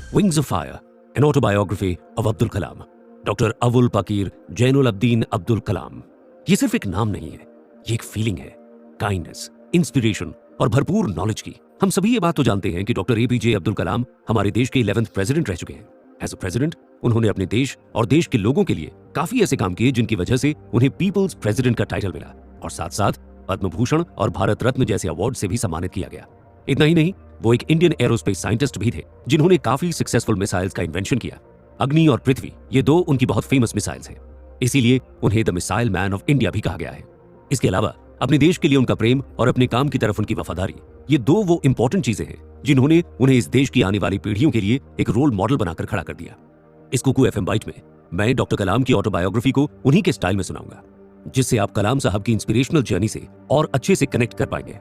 Wings of Fire, an autobiography of Abdul Kalam, doctor Avul Pakir Jainulabdeen Abdul Kalam. ये सिर्फ एक नाम नहीं है, ये एक फीलिंग है, काइंडनेस, इंस्पिरेशन और भरपूर नॉलेज की। हम सभी ये बात तो जानते हैं कि डॉक्टर एपीजे अब्दुल कलाम हमारे देश के 11th प्रेसिडेंट रह चुके हैं। एज अ प्रेसिडेंट उन्होंने अपने देश और देश के लोगों के लिए काफी ऐसे काम किए जिनकी वजह से उन्हें पीपल्स प्रेसिडेंट का टाइटल मिला और साथ साथ पद्म भूषण और भारत रत्न जैसे अवार्ड से भी सम्मानित किया गया। इतना ही नहीं, वो एक इंडियन एरोस्पेस साइंटिस्ट भी थे जिन्होंने काफी सक्सेसफुल मिसाइल्स का इन्वेंशन किया। अग्नि और पृथ्वी, ये दो उनकी बहुत फेमस मिसाइल्स हैं, इसीलिए उन्हें the missile man of India भी कहा गया है। इसके अलावा अपने देश के लिए उनका प्रेम और अपने काम की तरफ उनकी वफादारी, ये दो वो इंपॉर्टेंट चीजें हैं जिन्होंने उन्हें इस देश की आने वाली पीढ़ियों के लिए एक रोल मॉडल बनाकर खड़ा कर दिया। इस कुकू एफएम बाइट में मैं डॉक्टर कलाम की ऑटोबायोग्राफी को उन्हीं के स्टाइल में सुनाऊंगा, जिससे आप कलाम साहब की इंस्पिरेशनल जर्नी से और अच्छे से कनेक्ट कर पाएंगे।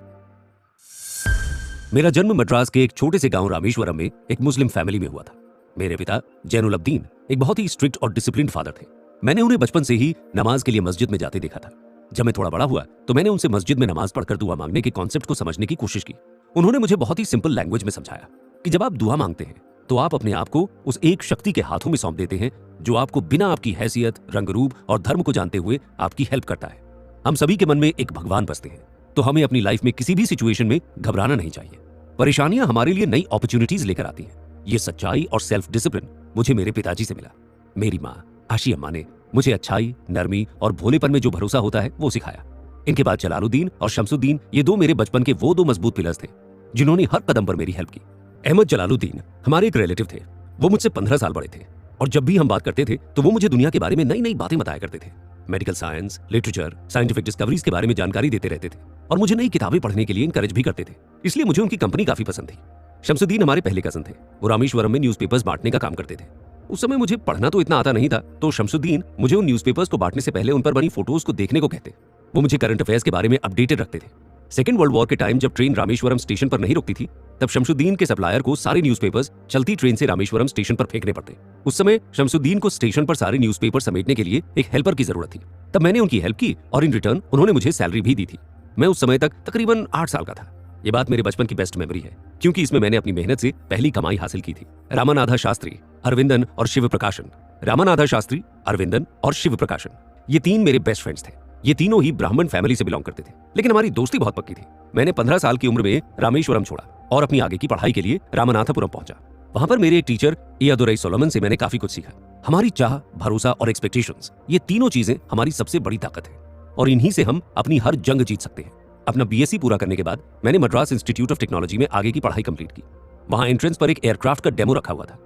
मेरा जन्म मद्रास के एक छोटे से गांव रामेश्वरम में एक मुस्लिम फैमिली में हुआ था। मेरे पिता जैनुल अब्दीन एक बहुत ही स्ट्रिक्ट और डिसिप्लिन्ड फादर थे। मैंने उन्हें बचपन से ही नमाज के लिए मस्जिद में जाते देखा था। जब मैं थोड़ा बड़ा हुआ तो मैंने उनसे मस्जिद में नमाज पढ़कर दुआ मांगने के कॉन्सेप्ट को समझने की कोशिश की। उन्होंने मुझे बहुत ही सिंपल लैंग्वेज में समझाया कि जब आप दुआ मांगते हैं तो आप अपने आप को उस एक शक्ति के हाथों में सौंप देते हैं जो आपको बिना आपकी हैसियत, रंग रूप और धर्म को जानते हुए आपकी हेल्प करता है। हम सभी के मन में एक भगवान बसते हैं, तो हमें अपनी लाइफ में किसी भी सिचुएशन में घबराना नहीं चाहिए। परेशानियां हमारे लिए नई अपॉर्चुनिटीज लेकर आती हैं। ये सच्चाई और सेल्फ डिसिप्लिन मुझे मेरे पिताजी से मिला। मेरी माँ आशी अम्मा ने मुझे अच्छाई, नरमी और भोलेपन में जो भरोसा होता है वो सिखाया। इनके बाद जलालुद्दीन और शमसुद्दीन, ये दो मेरे बचपन के वो दो मजबूत पिलर्स थे जिन्होंने हर कदम पर मेरी हेल्प की। अहमद जलालुद्दीन हमारे एक रिलेटिव थे। वो मुझसे 15 साल बड़े थे और जब भी हम बात करते थे तो वो मुझे दुनिया के बारे में नई नई बातें बताया करते थे। Medical science, literature, scientific discoveries के बारे में जानकारी देते रहते थे और मुझे नई किताबें पढ़ने के लिए इनकरेज भी करते थे। इसलिए मुझे उनकी कंपनी काफी पसंद थी। शमसुद्दीन हमारे पहले कजन थे। वो रामेश्वरम में न्यूज़पेपर्स बांटने का काम करते थे। उस समय मुझे पढ़ना तो इतना आता नहीं था, तो शमसुद्दीन मुझे उन न्यूज़पेपर्स को बांटने से पहले उन पर बनी फोटोज को देखने को कहते। वो मुझे करंट अफेयर्स के बारे में अपडेटेड रखते थे। सेकेंड वर्ल्ड वॉर के टाइम जब ट्रेन रामेश्वरम स्टेशन पर नहीं रुकती थी, तब शमसुद्दीन के सप्लायर को सारे न्यूज़पेपर्स चलती ट्रेन से रामेश्वरम स्टेशन पर फेंकने पड़ते। उस समय शमसुद्दीन को स्टेशन पर सारे न्यूज़पेपर समेटने के लिए एक हेल्पर की जरूरत थी। तब मैंने उनकी हेल्प की और इन रिटर्न उन्होंने मुझे सैलरी भी दी थी। मैं उस समय तक तकरीबन 8 साल का था। ये बात मेरे बचपन की बेस्ट मेमोरी है, क्योंकि इसमें मैंने अपनी मेहनत से पहली कमाई हासिल की थी। रामानाथा शास्त्री, अरविंदन और शिव प्रकाशन। रामानाथा शास्त्री, अरविंदन और शिव प्रकाशन, ये 3 मेरे बेस्ट फ्रेंड्स थे। ये तीनों ही ब्राह्मण फैमिली से बिलोंग करते थे, लेकिन हमारी दोस्ती बहुत पक्की थी। मैंने 15 साल की उम्र में रामेश्वरम छोड़ा और अपनी आगे की पढ़ाई के लिए रामनाथपुरम पहुंचा। वहां पर मेरे एक टीचर इयादुरई सोलोमन से मैंने काफी कुछ सीखा। हमारी चाह, भरोसा और एक्सपेक्टेशंस, ये तीनों चीजें हमारी सबसे बड़ी ताकत है और इन्हीं से हम अपनी हर जंग जीत सकते हैं। अपना बीएससी पूरा करने के बाद मैंने मद्रास इंस्टीट्यूट ऑफ टेक्नोलॉजी में आगे की पढ़ाई कंप्लीट की। वहां एंट्रेंस पर एक एयरक्राफ्ट का डेमो रखा हुआ था।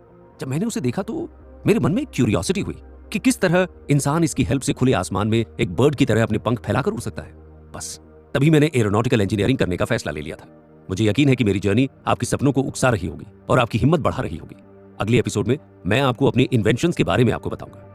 जब मैंने उसे देखा तो मेरे मन में एक क्यूरियोसिटी हुई कि किस तरह इंसान इसकी हेल्प से खुले आसमान में एक बर्ड की तरह अपने पंख फैलाकर उड़ सकता है। बस तभी मैंने एरोनॉटिकल इंजीनियरिंग करने का फैसला ले लिया था। मुझे यकीन है कि मेरी जर्नी आपके सपनों को उकसा रही होगी और आपकी हिम्मत बढ़ा रही होगी। अगले एपिसोड में मैं आपको अपने इन्वेंशंस के बारे में आपको बताऊंगा।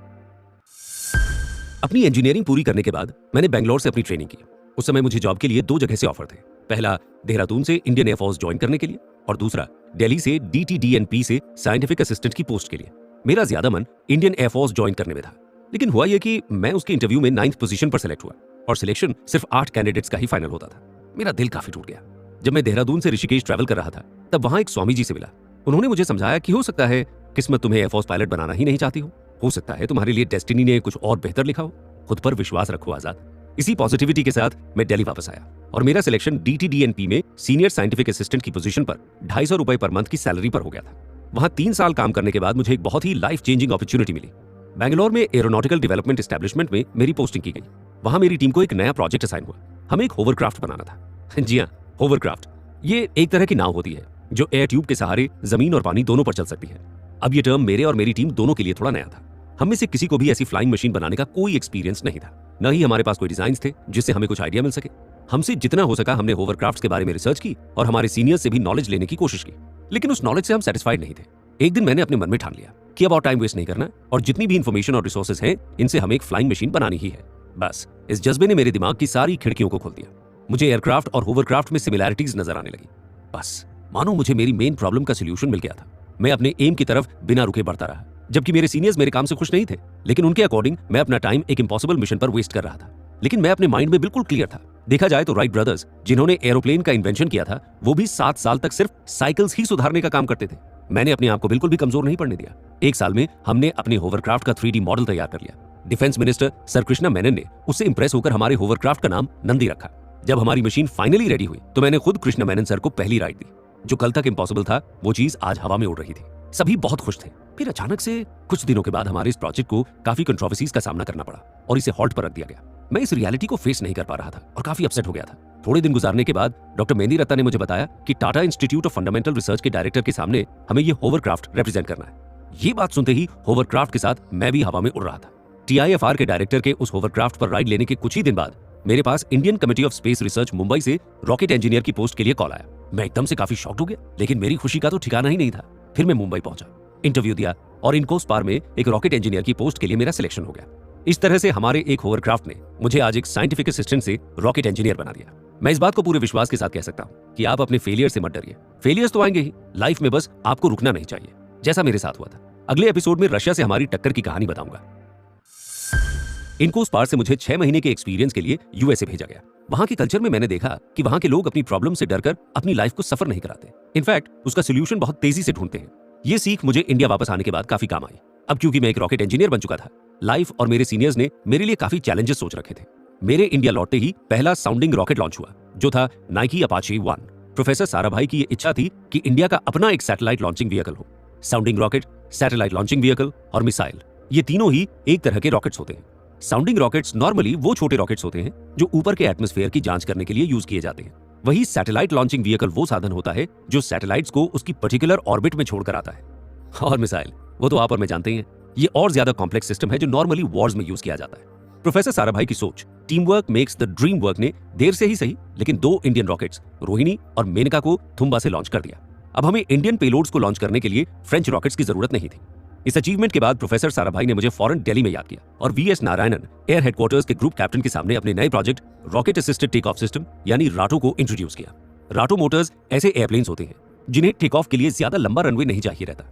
अपनी इंजीनियरिंग पूरी करने के बाद मैंने बेंगलोर से अपनी ट्रेनिंग की। उस समय मुझे जॉब के लिए 2 जगह से ऑफर थे। पहला देहरादून से इंडियन एयरफोर्स ज्वाइन करने के लिए और दूसरा दिल्ली से DTDNP से साइंटिफिक असिस्टेंट की पोस्ट के लिए। मेरा ज्यादा मन इंडियन एयरफोर्स ज्वाइन करने में था, लेकिन हुआ यह कि मैं उसके इंटरव्यू में 9th पोजीशन पर सिलेक्ट हुआ और सिलेक्शन सिर्फ 8 कैंडिडेट्स का ही फाइनल होता था। मेरा दिल काफी टूट गया। जब मैं देहरादून से ऋषिकेश ट्रैवल कर रहा था, तब वहां एक स्वामी जी से मिला। उन्होंने मुझे समझाया कि हो सकता है किस्मत तुम्हें एयरफोर्स पायलट बनाना ही नहीं चाहती हो सकता है तुम्हारे लिए डेस्टिनी ने कुछ और बेहतर लिखा हो। खुद पर विश्वास रखो आजाद। इसी पॉजिटिविटी के साथ मैं दिल्ली वापस आया और मेरा सिलेक्शन DTDNP में सीनियर साइंटिफिक असिस्टेंट की पोजीशन पर 250 रुपए पर मंथ की सैलरी पर हो गया था। वहां 3 साल काम करने के बाद मुझे एक बहुत ही लाइफ चेंजिंग अपॉर्चुनिटी मिली। बैंगलोर में एरोनॉटिकल डेवलपमेंट एस्टेब्लिशमेंट में मेरी पोस्टिंग की गई। वहां मेरी टीम को एक नया प्रोजेक्ट असाइन हुआ। हमें एक होवरक्राफ्ट बनाना था। जी हाँ, होवरक्राफ्ट। ये एक तरह की नाव होती है जो एयर ट्यूब के सहारे जमीन और पानी दोनों पर चल सकती है। अब ये टर्म मेरे और मेरी टीम दोनों के लिए थोड़ा नया था। हम में से किसी को भी ऐसी फ्लाइंग मशीन बनाने का कोई एक्सपीरियंस नहीं था, न ही हमारे पास कोई डिजाइन थे जिससे हमें कुछ आइडिया मिल सके। हमसे जितना हो सका हमने होवरक्राफ्ट्स के बारे में रिसर्च की और हमारे सीनियर्स से भी नॉलेज लेने की कोशिश की, लेकिन उस नॉलेज से हम सेटिस्फाइड नहीं थे। एक दिन मैंने अपने मन में ठान लिया कि अब और टाइम वेस्ट नहीं करना और जितनी भी इंफॉर्मेशन और रिसोर्सेज हैं, इनसे हमें एक फ्लाइंग मशीन बनानी ही है। बस इस जज्बे ने मेरे दिमाग की सारी खिड़कियों को खोल दिया। मुझे एयरक्राफ्ट और होवरक्राफ्ट में सिमिलैरिटीज नजर आने लगी। बस मानो मुझे मेरी मेन प्रॉब्लम का सोल्यूशन मिल गया था। मैं अपने एम की तरफ बिना रुके बढ़ता रहा, जबकि मेरे सीनियर्स मेरे काम से खुश नहीं थे, लेकिन उनके अकॉर्डिंग मैं अपना टाइम एक इम्पॉसिबल मिशन पर वेस्ट कर रहा था। लेकिन मैं अपने माइंड में बिल्कुल क्लियर था। देखा जाए तो राइट ब्रदर्स, जिन्होंने एरोप्लेन का इन्वेंशन किया था, वो भी 7 साल तक सिर्फ साइकिल्स ही सुधारने का काम करते थे। मैंने अपने आप को बिल्कुल भी कमजोर नहीं पड़ने दिया। 1 साल में हमने अपने होवरक्राफ्ट का 3D मॉडल तैयार कर लिया। Defence minister sir Krishna Menon ने उससे इंप्रेस होकर हमारे होवरक्राफ्ट का नाम नंदी रखा। जब हमारी मशीन फाइनली रेडी हुई तो मैंने खुद कृष्णा मेनन सर को पहली राइड दी। जो कल तक इम्पॉसिबल था वो चीज आज हवा में उड़ रही थी। सभी बहुत खुश थे। फिर अचानक से कुछ दिनों के बाद हमारे इस प्रोजेक्ट को काफी कंट्रोवर्सीज का सामना करना पड़ा और इसे हॉल्ट पर रख दिया गया। मैं इस रियलिटी को फेस नहीं कर पा रहा था और काफी अपसेट हो गया था। थोड़े दिन गुजारने के बाद डॉक्टर मेहंदी रत्ता ने मुझे बताया कि Tata institute of fundamental research के डायरेक्टर के सामने हमें ये होवरक्राफ्ट रिप्रेजेंट करना है। ये बात सुनते ही होवरक्राफ्ट के साथ मैं भी हवा में उड़ रहा था। TIFR के डायरेक्टर के उस होवरक्राफ्ट पर राइड लेने के कुछ ही दिन बाद मेरे पास Indian committee of space research Mumbai से रॉकेट इंजीनियर की पोस्ट के लिए कॉल आया। मैं एकदम से काफी शॉक्ड हो गया, लेकिन मेरी खुशी का तो ठिकाना ही नहीं था। फिर मैं मुंबई पहुंचा, इंटरव्यू दिया और इनकोस्पार में एक रॉकेट इंजीनियर की पोस्ट के लिए मेरा सिलेक्शन हो गया। इस तरह से हमारे एक होवरक्राफ्ट ने मुझे आज एक साइंटिफिक असिस्टेंट से रॉकेट इंजीनियर बना दिया। मैं इस बात को पूरे विश्वास के साथ कह सकता हूं कि आप अपने फेलियर से मत डरिए। फेलियर्स तो आएंगे ही, लाइफ में बस आपको रुकना नहीं चाहिए, जैसा मेरे साथ हुआ था। अगले एपिसोड में रशिया से हमारी टक्कर की कहानी बताऊंगा। इनकोस्पार से मुझे 6 महीने के एक्सपीरियंस के लिए USA भेजा गया। वहां के कल्चर में मैंने देखा कि वहां के लोग अपनी प्रॉब्लम से डरकर अपनी लाइफ को सफर नहीं कराते। इनफैक्ट उसका सोल्यूशन बहुत तेजी से ढूंढते हैं। ये सीख मुझे इंडिया वापस आने के बाद काफी काम आई। अब क्योंकि मैं एक रॉकेट इंजीनियर बन चुका था, लाइफ और मेरे सीनियर्स ने मेरे लिए काफी चैलेंजेस सोच रखे थे। मेरे इंडिया लौटते ही पहला साउंडिंग रॉकेट लॉन्च हुआ, जो था नाइकी अपाचे 1। प्रोफेसर साराभाई की ये इच्छा थी कि इंडिया का अपना एक सैटेलाइट लॉन्चिंग व्हीकल हो। Sounding rocket, satellite launching vehicle और मिसाइल, ये तीनों ही एक तरह के रॉकेट्स होते हैं। साउंडिंग रॉकेट्स नॉर्मली वो छोटे रॉकेट्स होते हैं जो ऊपर के एटमॉस्फेयर की जांच करने के लिए यूज किए जाते हैं। वही सैटेलाइट लॉन्चिंग व्हीकल वो साधन होता है जो सैटेलाइट्स को उसकी पर्टिकुलर ऑर्बिट में छोड़कर आता है। और मिसाइल, वो तो आप और मैं जानते हैं, ये और ज्यादा कॉम्प्लेक्स सिस्टम है जो नॉर्मली वॉर्स में यूज किया जाता है। प्रोफेसर साराभाई की सोच team work makes the dream work ने देर से ही सही, लेकिन 2 इंडियन रॉकेट्स रोहिणी और मेनका को थुम्बा से लॉन्च कर दिया। अब हमें इंडियन पेलोड्स को लॉन्च करने के लिए फ्रेंच रॉकेट्स की जरूरत नहीं थी। इस अचीवमेंट के बाद प्रोफेसर साराभाई ने मुझे फौरन दिल्ली में याद किया और VS नारायणन एयर हेडक्वार्टर्स के ग्रुप कैप्टन के सामने अपने नए project rocket assisted take off system यानी राटो को इंट्रोड्यूस किया। राटो मोटर्स ऐसे एयरप्लेन्स होते हैं जिन्हें टेक ऑफ के लिए ज्यादा लंबा रनवे नहीं चाहिए रहता।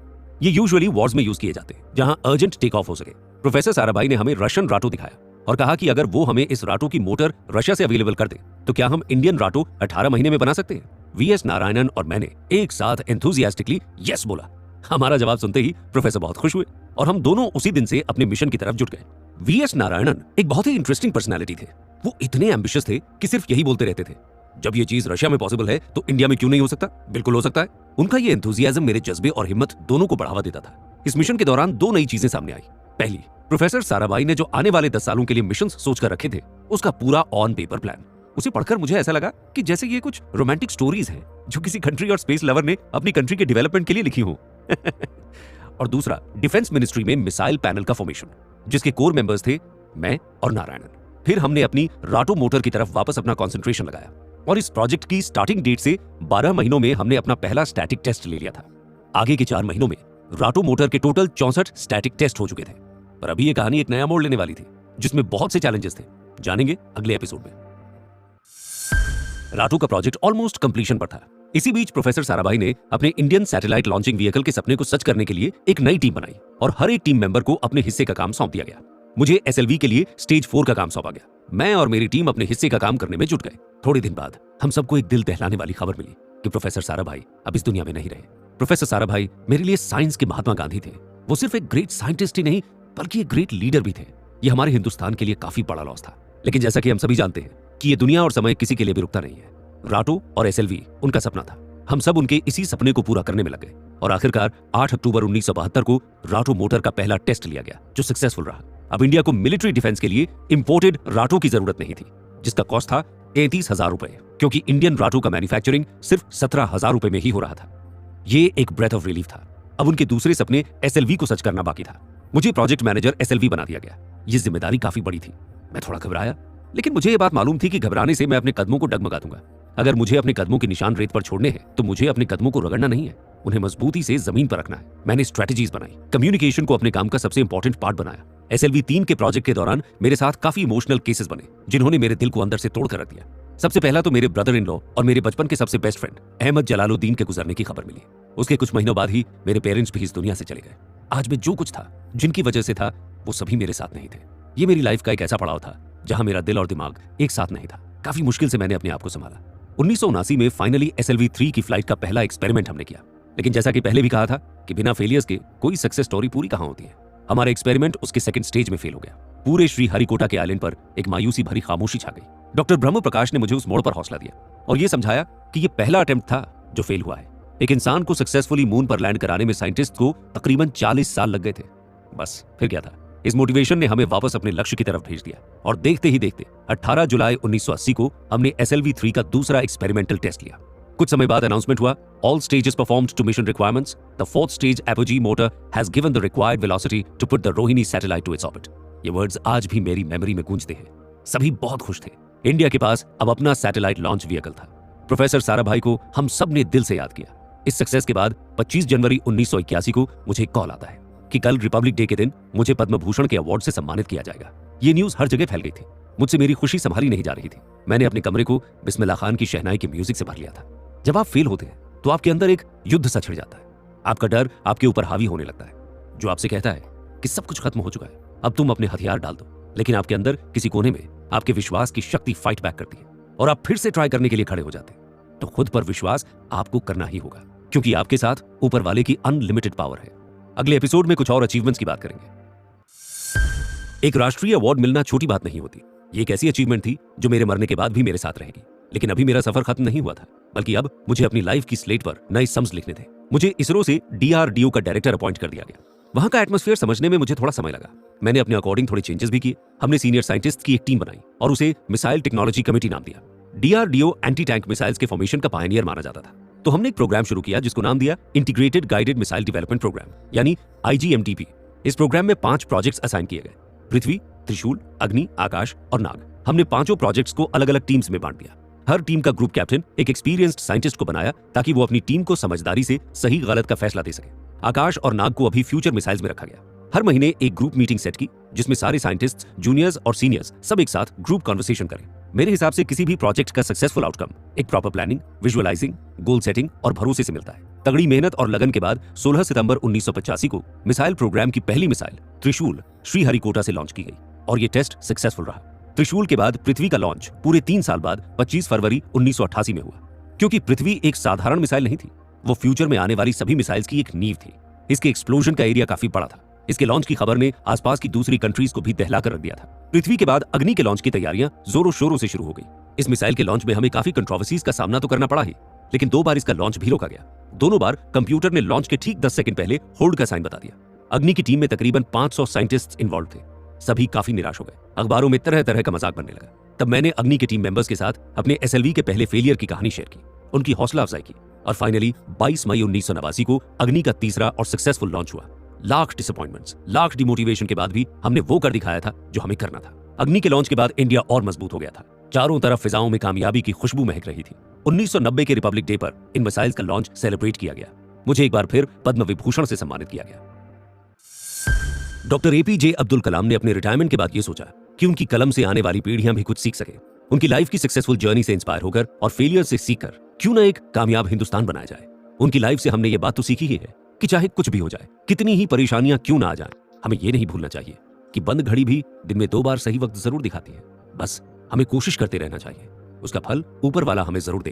ये यूजुअली वॉर्स में यूज किए जाते हैं जहां अर्जेंट टेक ऑफ हो सके। प्रोफेसर साराभाई ने हमें रशियन राटो दिखाया और कहा कि अगर वो हमें इस राटो की मोटर रशिया से अवेलेबल कर दे तो क्या हम इंडियन राटो 18 महीने में बना सकते हैं। VS नारायणन और मैंने एक साथ एंथुसियास्टिकली यस बोला। हमारा जवाब सुनते ही प्रोफेसर बहुत खुश हुए और हम दोनों उसी दिन से अपने मिशन की तरफ जुट गए। VS नारायणन एक बहुत ही इंटरेस्टिंग पर्सनालिटी थे। वो इतने एम्बिशियस थे कि सिर्फ यही बोलते रहते थे, जब ये चीज रशिया में पॉसिबल है तो इंडिया में क्यों नहीं हो सकता। बिल्कुल हो सकता है। उनका ये एंथुसियाज्म मेरे जज्बे और हिम्मत दोनों को बढ़ावा देता था। इस मिशन के दौरान 2 नई चीजें सामने आई। पहली, प्रोफेसर साराभाई ने जो आने वाले 10 सालों के लिए मिशन सोचकर रखे थे उसका पूरा ऑन पेपर प्लान। उसे पढ़कर मुझे ऐसा लगा कि जैसे ये कुछ रोमांटिक स्टोरीज हैं जो किसी कंट्री और स्पेस लवर ने अपनी कंट्री के डेवलपमेंट के लिए लिखी हो। और दूसरा, डिफेंस मिनिस्ट्री में मिसाइल पैनल का फॉर्मेशन, जिसके कोर मेंबर्स थे मैं और नारायणन। फिर हमने अपनी राटो मोटर की तरफ वापस अपना कंसंट्रेशन लगाया और इस प्रोजेक्ट की स्टार्टिंग डेट से 12 महीनों में हमने अपना पहला स्टैटिक टेस्ट ले लिया था। आगे के 4 महीनों में राटो मोटर के टोटल 64 स्टैटिक टेस्ट हो चुके थे। पर अभी ये कहानी एक नया मोड़ लेने वाली थी जिसमें बहुत से चैलेंजेस थे। जानेंगे अगले एपिसोड में। राटो का प्रोजेक्ट ऑलमोस्ट कंप्लीशन पर था। इसी बीच प्रोफेसर साराभाई ने अपने इंडियन सैटेलाइट लॉन्चिंग व्हीकल के सपने को सच करने के लिए एक नई टीम बनाई और हर एक टीम मेंबर को अपने हिस्से का काम सौंप दिया गया। मुझे SLV के लिए स्टेज 4 का काम सौंपा गया। मैं और मेरी टीम अपने हिस्से का काम करने में जुट गए। थोड़े दिन बाद हम सबको एक दिल दहलाने वाली खबर मिली कि प्रोफेसर साराभाई अब इस दुनिया में नहीं रहे। प्रोफेसर साराभाई मेरे लिए साइंस के महात्मा गांधी थे। वो सिर्फ एक ग्रेट साइंटिस्ट ही नहीं बल्कि एक ग्रेट लीडर भी थे। ये हमारे हिंदुस्तान के लिए काफी बड़ा लॉस था। लेकिन जैसा कि हम सभी जानते हैं कि ये दुनिया और समय किसी के लिए भी रुकता नहीं है। राटो और SLV उनका सपना था। हम सब उनके इसी सपने को पूरा करने में लग गए और आखिरकार 8 अक्टूबर 1972 को राटो मोटर का पहला टेस्ट लिया गया जो सक्सेसफुल रहा। अब इंडिया को मिलिट्री डिफेंस के लिए इंपोर्टेड राटो की जरूरत नहीं थी, जिसका कॉस्ट था 33,000 रुपए, क्योंकि इंडियन राटो का मैन्युफैक्चरिंग सिर्फ 17,000 रुपए में ही हो रहा था। ये एक ब्रेथ ऑफ रिलीफ था। अब उनके दूसरे सपने SLV को सच करना बाकी था। मुझे प्रोजेक्ट मैनेजर SLV बना दिया गया। ये जिम्मेदारी काफी बड़ी थी। मैं थोड़ा घबराया, लेकिन मुझे ये बात मालूम थी कि घबराने से मैं अपने कदमों को डगमगा दूंगा। अगर मुझे अपने कदमों के निशान रेत पर छोड़ने हैं तो मुझे अपने कदमों को रगड़ना नहीं है, उन्हें मजबूती से जमीन पर रखना है। मैंने स्ट्रेटजीज बनाई, कम्युनिकेशन को अपने काम का सबसे इंपॉर्टेंट पार्ट बनाया। SLV 3 के प्रोजेक्ट के दौरान मेरे साथ काफी इमोशनल केसेस बने जिन्होंने मेरे दिल को अंदर से तोड़ कर रख दिया। सबसे पहला तो मेरे ब्रदर इन लॉ और मेरे बचपन के सबसे बेस्ट फ्रेंड अहमद जलालुद्दीन के गुजरने की खबर मिली। उसके कुछ महीनों बाद ही मेरे पेरेंट्स भी इस दुनिया से चले गए। आज में जो कुछ था, जिनकी वजह से था, वो सभी मेरे साथ नहीं थे। ये मेरी लाइफ का एक ऐसा पड़ाव था जहां मेरा दिल और दिमाग एक साथ नहीं था। काफी मुश्किल से मैंने अपने आप को संभाला। 1979 में फाइनली SLV 3 की फ्लाइट का पहला एक्सपेरिमेंट हमने किया। लेकिन जैसा कि पहले भी कहा था कि बिना फेलियर्स के कोई सक्सेस स्टोरी पूरी कहां होती है, हमारा एक्सपेरिमेंट उसके सेकंड स्टेज में फेल हो गया। पूरे श्री हरिकोटा के आइलैंड पर एक मायूसी भरी खामोशी छा गई। डॉक्टर ब्रह्म प्रकाश ने मुझे उस मोड़ पर हौसला दिया और यह समझाया कि यह पहला अटेम्प्ट था जो फेल हुआ है। एक इंसान को सक्सेसफुली मून पर लैंड कराने में साइंटिस्ट को तकरीबन 40 साल लग गए थे। बस फिर क्या था, इस मोटिवेशन ने हमें वापस अपने लक्ष्य की तरफ भेज दिया और देखते ही देखते 18 जुलाई 1980 को हमने SLV-3 का दूसरा एक्सपेरिमेंटल टेस्ट लिया। कुछ समय बाद अनाउंसमेंट हुआ, all stages performed to mission requirements, the fourth stage apogee motor has given the required velocity to put the Rohini satellite to its orbit. ये वर्ड्स आज भी मेरी मेमोरी में गूंजते हैं। सभी बहुत खुश थे। इंडिया के पास अब अपना सैटेलाइट लॉन्च व्हीकल था। प्रोफेसर साराभाई को हम सब ने दिल से याद किया। इस सक्सेस के बाद 25 जनवरी 1981 को मुझे कॉल आता है कि कल रिपब्लिक डे के दिन मुझे पद्म भूषण के अवार्ड से सम्मानित किया जाएगा। ये न्यूज हर जगह फैल गई थी। मुझसे मेरी खुशी संभाली नहीं जा रही थी। मैंने अपने कमरे को बिस्मिल्लाह खान की शहनाई के म्यूजिक से भर लिया था। जब आप फेल होते हैं तो आपके अंदर एक युद्ध सा छिड़ जाता है। आपका डर आपके ऊपर हावी होने लगता है, जो आपसे कहता है कि सब कुछ खत्म हो चुका है, अब तुम अपने हथियार डाल दो। लेकिन आपके अंदर किसी कोने में आपके विश्वास की शक्ति फाइट बैक करती है और आप फिर से ट्राई करने के लिए खड़े हो जाते हैं। तो खुद पर विश्वास आपको करना ही होगा, क्योंकि आपके साथ ऊपर वाले की अनलिमिटेड पावर है। अगले एपिसोड में कुछ और अचीवमेंट्स की बात करेंगे। एक राष्ट्रीय अवार्ड मिलना छोटी बात नहीं होती। ये एक ऐसी अचीवमेंट थी जो मेरे मरने के बाद भी मेरे साथ रहेगी। लेकिन अभी मेरा सफर खत्म नहीं हुआ था, बल्कि अब मुझे अपनी लाइफ की स्लेट पर नए सम्स लिखने थे। मुझे इसरो से DRDO का डायरेक्टर अपॉइंट कर दिया गया। वहां का एटमॉस्फेयर समझने में मुझे थोड़ा समय लगा। मैंने अपने अकॉर्डिंग थोड़े चेंजेस भी किए। हमने सीनियर साइंटिस्ट की एक टीम बनाई और उसे मिसाइल टेक्नोलॉजी कमेटी नाम दिया। DRDO एंटी टैंक मिसाइल्स के फॉर्मेशन का पायनियर माना जाता था। तो हमने एक प्रोग्राम शुरू किया जिसको नाम दिया integrated guided missile development programme, यानी IGMDP। इस प्रोग्राम में 5 प्रोजेक्ट्स असाइन किए गए: पृथ्वी, त्रिशूल, अग्नि, आकाश और नाग। हमने 5 प्रोजेक्ट्स को अलग अलग टीम्स में बांट दिया। हर टीम का ग्रुप कैप्टन एक एक्सपीरियंस्ड साइंटिस्ट को बनाया ताकि वो अपनी टीम को समझदारी से सही गलत का फैसला दे सके। आकाश और नाग को अभी फ्यूचर मिसाइल्स में रखा गया। हर महीने एक ग्रुप मीटिंग सेट की जिसमें सारे साइंटिस्ट, जूनियर्स और सीनियर्स सब एक साथ ग्रुप कॉन्वर्सेशन करें। मेरे हिसाब से किसी भी प्रोजेक्ट का सक्सेसफुल आउटकम एक proper planning, visualising, goal setting और भरोसे से मिलता है। तगड़ी मेहनत और लगन के बाद 16 सितंबर 1985 को मिसाइल प्रोग्राम की पहली मिसाइल त्रिशूल श्री हरिकोटा से लॉन्च की गई और ये टेस्ट सक्सेसफुल रहा। त्रिशूल के बाद पृथ्वी का लॉन्च पूरे 3 साल बाद 25 फरवरी 1988 में हुआ। क्योंकि पृथ्वी एक साधारण मिसाइल नहीं थी, वो फ्यूचर में आने वाली सभी मिसाइल्स की एक नींव थी। इसके एक्सप्लोजन का एरिया काफी बड़ा था। इसके लॉन्च की खबर ने आसपास की दूसरी कंट्रीज को भी दहलाकर रख दिया था। पृथ्वी के बाद अग्नि के लॉन्च की तैयारियां जोरों शोरों से शुरू हो गई। इस मिसाइल के लॉन्च में हमें काफी कंट्रोवर्सीज का सामना तो करना पड़ा ही, लेकिन 2 बार इसका लॉन्च भी रोका गया। दोनों बार कंप्यूटर ने लॉन्च के ठीक 10 सेकंड पहले होल्ड का साइन बता दिया। अग्नि की टीम में तकरीबन 500 साइंटिस्ट इन्वॉल्व थे। सभी काफी निराश हो गए। अखबारों में तरह तरह का मजाक बनने लगा। तब मैंने अग्नि के टीम मेंबर्स के साथ अपने SLV के पहले फेलियर की कहानी शेयर की, उनकी हौसला अफजाई की और फाइनली 22 मई 1989 को अग्नि का तीसरा और सक्सेसफुल लॉन्च हुआ। लाख डिसअपॉइंटमेंट्स, लाख डिमोटिवेशन के बाद भी हमने वो कर दिखाया था जो हमें करना था। अग्नि के लॉन्च के बाद इंडिया और मजबूत हो गया था। चारों तरफ फिजाओं में कामयाबी की खुशबू महक रही थी। 1990 के रिपब्लिक डे पर इन मिसाइल्स का लॉन्च सेलिब्रेट किया गया। मुझे एक बार फिर पद्म विभूषण से सम्मानित किया गया। डॉक्टर APJ अब्दुल कलाम ने अपने रिटायरमेंट के बाद ये सोचा कि उनकी कलम से आने वाली पीढ़ियां भी कुछ सीख सके। उनकी लाइफ की सक्सेसफुल जर्नी से इंस्पायर होकर और फेलियर से सीखकर क्यों ना एक कामयाब हिंदुस्तान बनाया जाए। उनकी लाइफ से हमने ये बात तो सीखी ही है कि चाहे कुछ भी हो जाए, कितनी ही परेशानियां क्यों ना आ जाए, हमें ये नहीं भूलना चाहिए कि बंद घड़ी भी दिन में 2 बार सही वक्त जरूर दिखाती है। बस हमें कोशिश करते रहना चाहिए, उसका फल ऊपर वाला हमें जरूर देगा।